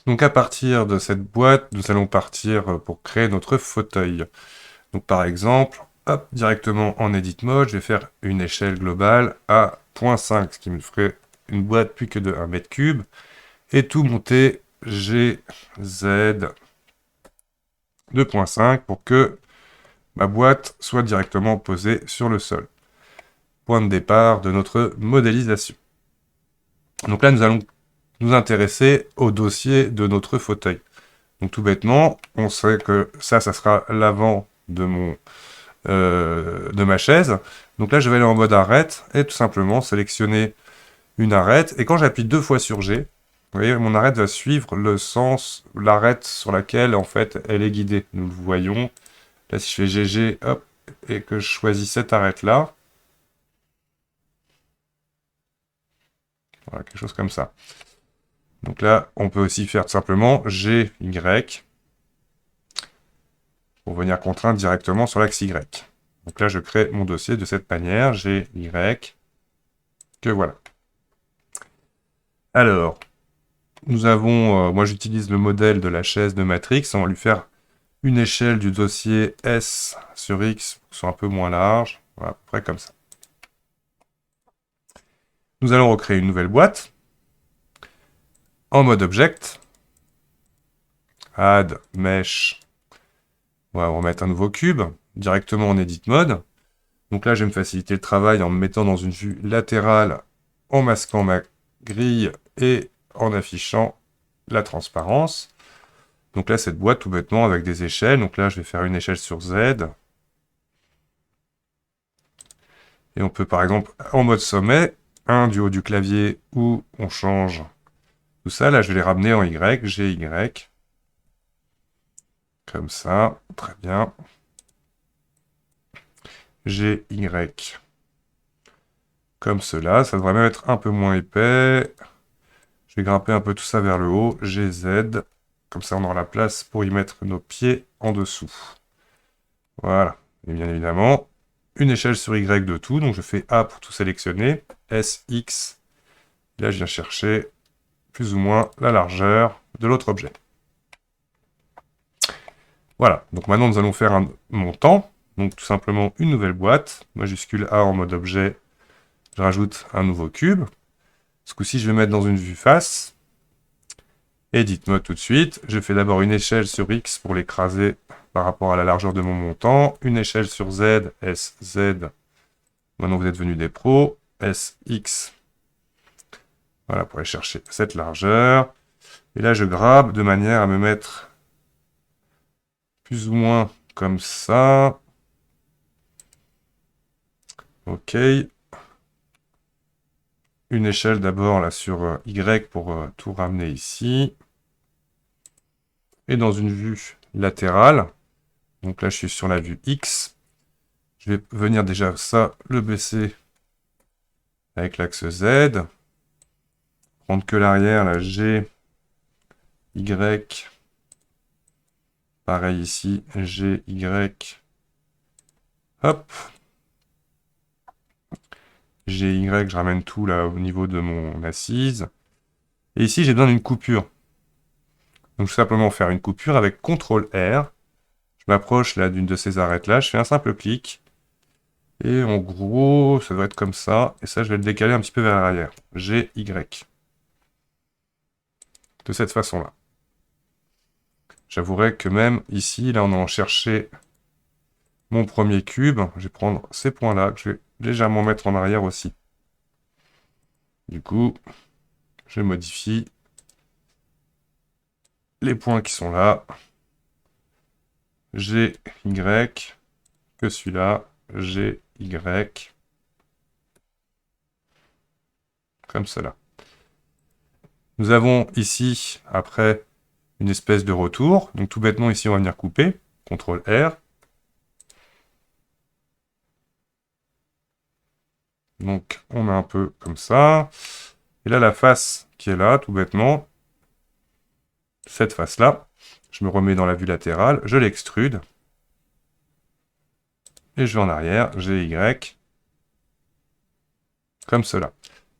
Donc à partir de cette boîte, nous allons partir pour créer notre fauteuil. Donc par exemple, hop, directement en Edit Mode, je vais faire une échelle globale à 0,5, ce qui me ferait une boîte plus que de 1 mètre cube, et tout monter GZ 2,5 pour que ma boîte soit directement posée sur le sol. Point de départ de notre modélisation. Donc là, nous allons nous intéresser au dossier de notre fauteuil. Donc tout bêtement, on sait que ça sera l'avant de ma chaise. Donc là, je vais aller en mode arête et tout simplement sélectionner une arête. Et quand j'appuie 2 fois sur G, vous voyez, mon arête va suivre le sens, l'arête sur laquelle, en fait, elle est guidée. Nous le voyons. Là, si je fais GG, hop, et que je choisis cette arête-là, voilà, quelque chose comme ça. Donc là, on peut aussi faire tout simplement GY pour venir contraindre directement sur l'axe Y. Donc là, je crée mon dossier de cette manière, GY, que voilà. Alors, nous avons, moi j'utilise le modèle de la chaise de Matrix, on va lui faire une échelle du dossier S sur X, pour que ce soit un peu moins large, voilà, à peu près comme ça. Nous allons recréer une nouvelle boîte, en mode Object, Add, Mesh, on va remettre un nouveau cube, directement en Edit Mode. Donc là, je vais me faciliter le travail en me mettant dans une vue latérale, en masquant ma grille et en affichant la transparence. Donc là, cette boîte, tout bêtement, avec des échelles. Donc là, je vais faire une échelle sur Z. Et on peut, par exemple, en mode sommet, un du haut du clavier où on change tout ça. Là, je vais les ramener en Y, GY. Comme ça, très bien. GY. Comme cela, ça devrait même être un peu moins épais. Je vais grimper un peu tout ça vers le haut, GZ. Comme ça, on aura la place pour y mettre nos pieds en dessous. Voilà. Et bien évidemment, une échelle sur Y de tout. Donc je fais A pour tout sélectionner. S, X. Là, je viens chercher plus ou moins la largeur de l'autre objet. Voilà. Donc maintenant, nous allons faire un montant. Donc tout simplement une nouvelle boîte. Majuscule A en mode objet. Je rajoute un nouveau cube. Ce coup-ci, je vais mettre dans une vue face. Edit Mode tout de suite. Je fais d'abord une échelle sur X pour l'écraser par rapport à la largeur de mon montant. Une échelle sur Z, SZ. Maintenant, vous êtes venus des pros. SX. Voilà, pour aller chercher cette largeur. Et là, je grabe de manière à me mettre plus ou moins comme ça. OK. Une échelle d'abord là sur Y pour tout ramener ici. Et dans une vue latérale. Donc là, je suis sur la vue X. Je vais venir déjà ça, le baisser avec l'axe Z. Prendre que l'arrière, la G, Y. Pareil ici, G, Y. Hop. G, Y, je ramène tout là au niveau de mon assise. Et ici, j'ai besoin d'une coupure. Donc, tout simplement faire une coupure avec CTRL R. Je m'approche là d'une de ces arêtes-là, je fais un simple clic. Et en gros, ça doit être comme ça. Et ça, je vais le décaler un petit peu vers l'arrière. G, Y. De cette façon-là. J'avouerai que même ici, là, on a cherché mon premier cube. Je vais prendre ces points-là, que je vais légèrement mettre en arrière aussi. Du coup, je modifie les points qui sont là. G, Y, que celui-là, G, Y, comme cela. Nous avons ici, après, une espèce de retour. Donc tout bêtement, ici, on va venir couper. CTRL R. Donc on a un peu comme ça. Et là, la face qui est là, tout bêtement, cette face-là, je me remets dans la vue latérale, je l'extrude. Et je vais en arrière, GY, comme cela.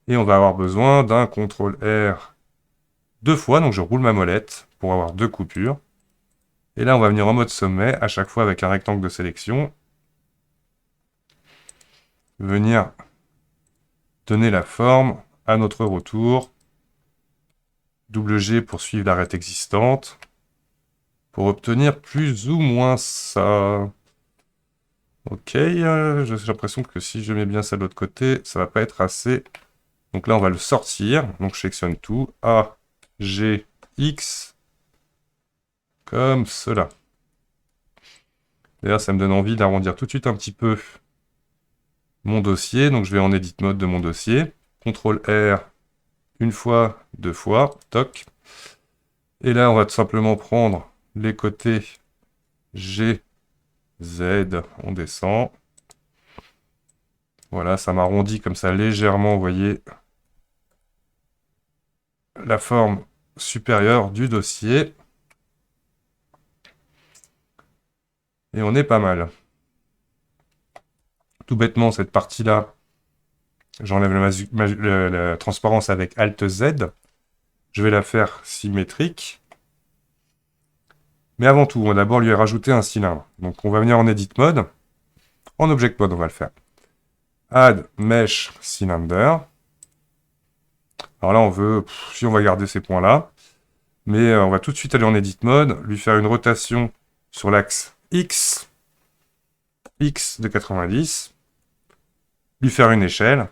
Et on va avoir besoin d'un CTRL R 2 fois, donc je roule ma molette pour avoir 2 coupures. Et là, on va venir en mode sommet, à chaque fois avec un rectangle de sélection. Venir donner la forme à notre retour. Double G pour suivre l'arête existante. Pour obtenir plus ou moins ça. Ok, j'ai l'impression que si je mets bien ça de l'autre côté, ça va pas être assez. Donc là, on va le sortir. Donc je sélectionne tout. A, G, X. Comme cela. D'ailleurs, ça me donne envie d'arrondir tout de suite un petit peu mon dossier. Donc je vais en Edit Mode de mon dossier. CTRL R, une fois, 2 fois. Toc. Et là, on va tout simplement prendre les côtés G, Z. On descend. Voilà, ça m'arrondit comme ça légèrement, vous voyez, la forme supérieure du dossier. Et on est pas mal. Tout bêtement, cette partie-là, j'enlève la transparence avec Alt Z. Je vais la faire symétrique. Mais avant tout, on va d'abord lui rajouter un cylindre. Donc on va venir en Edit Mode. En Object Mode, on va le faire. Add Mesh Cylinder. Alors là, on veut, si on va garder ces points-là. Mais on va tout de suite aller en Edit Mode, lui faire une rotation sur l'axe X. X de 90. Lui faire une échelle.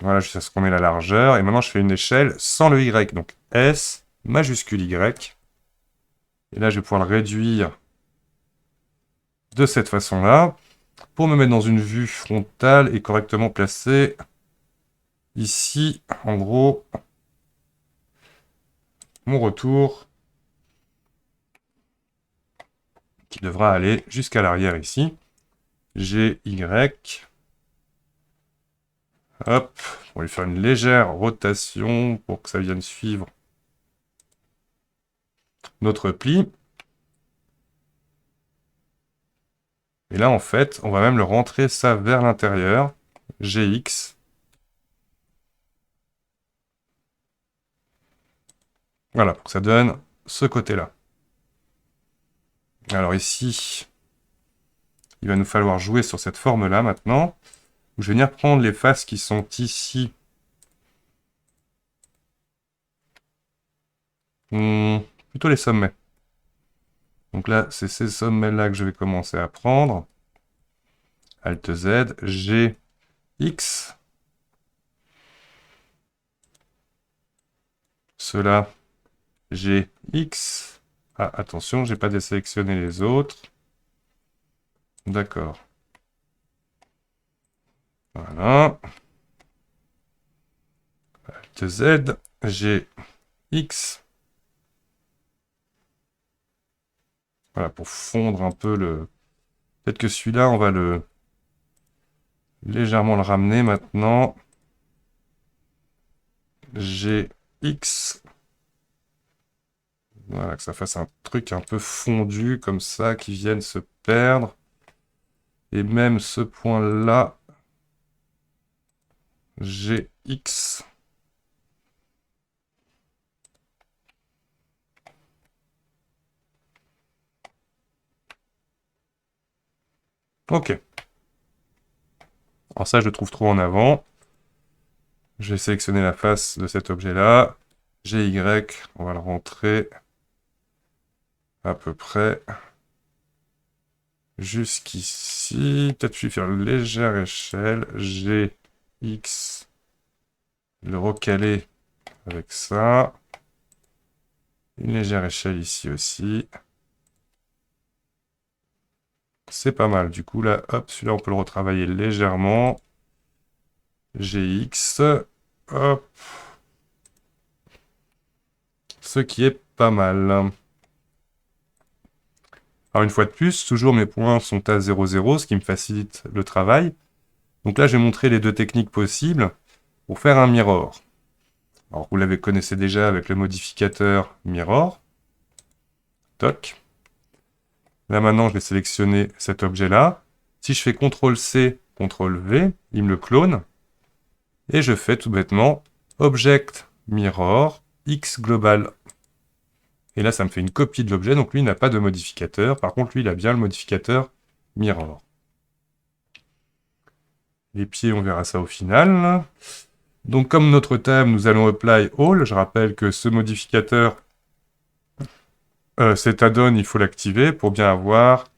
Voilà, jusqu'à ce qu'on ait la largeur. Et maintenant, je fais une échelle sans le Y. Donc S, majuscule Y. Et là, je vais pouvoir le réduire de cette façon-là. Pour me mettre dans une vue frontale et correctement placée. Ici, en gros, mon retour qui devra aller jusqu'à l'arrière ici. G, Y. Hop, on va lui faire une légère rotation pour que ça vienne suivre notre pli. Et là, en fait, on va même le rentrer ça vers l'intérieur. GX. Voilà, pour que ça donne ce côté-là. Alors ici, il va nous falloir jouer sur cette forme-là maintenant. Je vais venir prendre les faces qui sont ici. Plutôt les sommets. Donc là, c'est ces sommets-là que je vais commencer à prendre. Alt Z, G, X. Cela, G, X. Ah, attention, j'ai pas désélectionné les autres. D'accord. Voilà. Alt Z, G, X. Voilà, pour fondre un peu le... Peut-être que celui-là, on va le... légèrement le ramener maintenant. G, X. Voilà, que ça fasse un truc un peu fondu comme ça, qui vienne se perdre. Et même ce point-là, GX. Ok. Alors ça, je le trouve trop en avant. Je vais sélectionner la face de cet objet-là. GY, on va le rentrer à peu près jusqu'ici. Peut-être je vais faire une légère échelle. GX, le recaler avec ça. Une légère échelle ici aussi. C'est pas mal. Du coup, là, hop, celui-là, on peut le retravailler légèrement. GX. Hop. Ce qui est pas mal. Alors, une fois de plus, toujours mes points sont à 0, 0, ce qui me facilite le travail. Donc là, je vais montrer les deux techniques possibles pour faire un mirror. Alors, vous l'avez connaissez déjà avec le modificateur mirror. Toc. Là, maintenant, je vais sélectionner cet objet-là. Si je fais CTRL-C, CTRL-V, il me le clone. Et je fais tout bêtement Object mirror x global. Et là, ça me fait une copie de l'objet, donc lui n'a pas de modificateur. Par contre, lui, il a bien le modificateur mirror. Les pieds, on verra ça au final. Donc, comme notre table, nous allons apply all. Je rappelle que ce modificateur, cet add-on, il faut l'activer pour bien avoir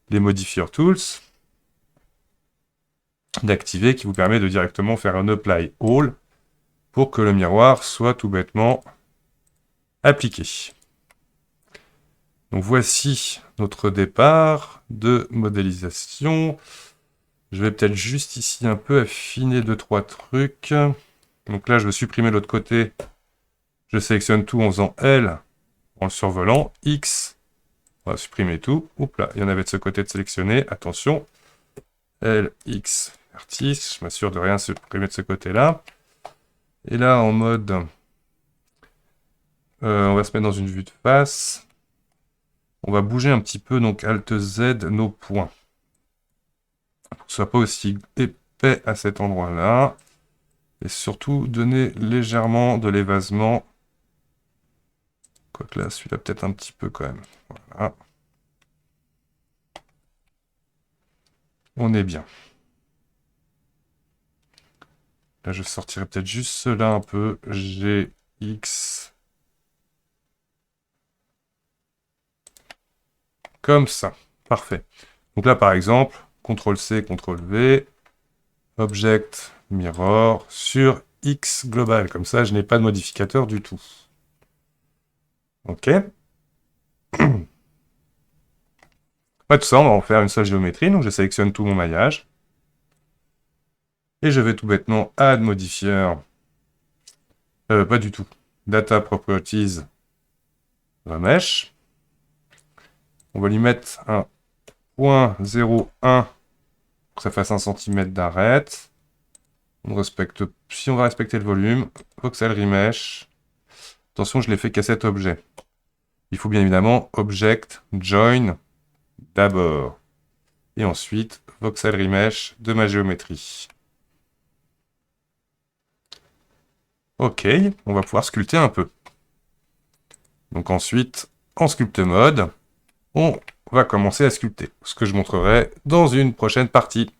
les modifier tools d'activer qui vous permet de directement faire un apply all pour que le miroir soit tout bêtement appliqué. Donc voici notre départ de modélisation. Je vais peut-être juste ici un peu affiner 2-3 trucs. Donc là, je vais supprimer l'autre côté. Je sélectionne tout en faisant L, en le survolant, X. On va supprimer tout. Oups là, il y en avait de ce côté de sélectionner. Attention. L, X, vertice. Je m'assure de rien supprimer de ce côté-là. Et là, en mode... on va se mettre dans une vue de face. On va bouger un petit peu, donc Alt Z, nos points. Pour que ce soit pas aussi épais à cet endroit-là. Et surtout, donner légèrement de l'évasement. Quoique là, celui-là peut-être un petit peu quand même. Voilà. On est bien. Là, je sortirai peut-être juste cela un peu. G, X. Comme ça. Parfait. Donc là, par exemple, CTRL-C, CTRL-V, Object, Mirror, sur X global. Comme ça, je n'ai pas de modificateur du tout. OK. Tout ça, on va en faire une seule géométrie. Donc, je sélectionne tout mon maillage. Et je vais tout bêtement add modifier. Pas du tout. Data properties remesh. On va lui mettre un 0.01 pour que ça fasse 1 cm d'arête. Si on va respecter le volume, voxel remesh. Attention, je l'ai fait qu'à cet objet. Il faut bien évidemment object join d'abord. Et ensuite, voxel remesh de ma géométrie. Ok, on va pouvoir sculpter un peu. Donc ensuite, en sculpte mode, on va commencer à sculpter. Ce que je montrerai dans une prochaine partie.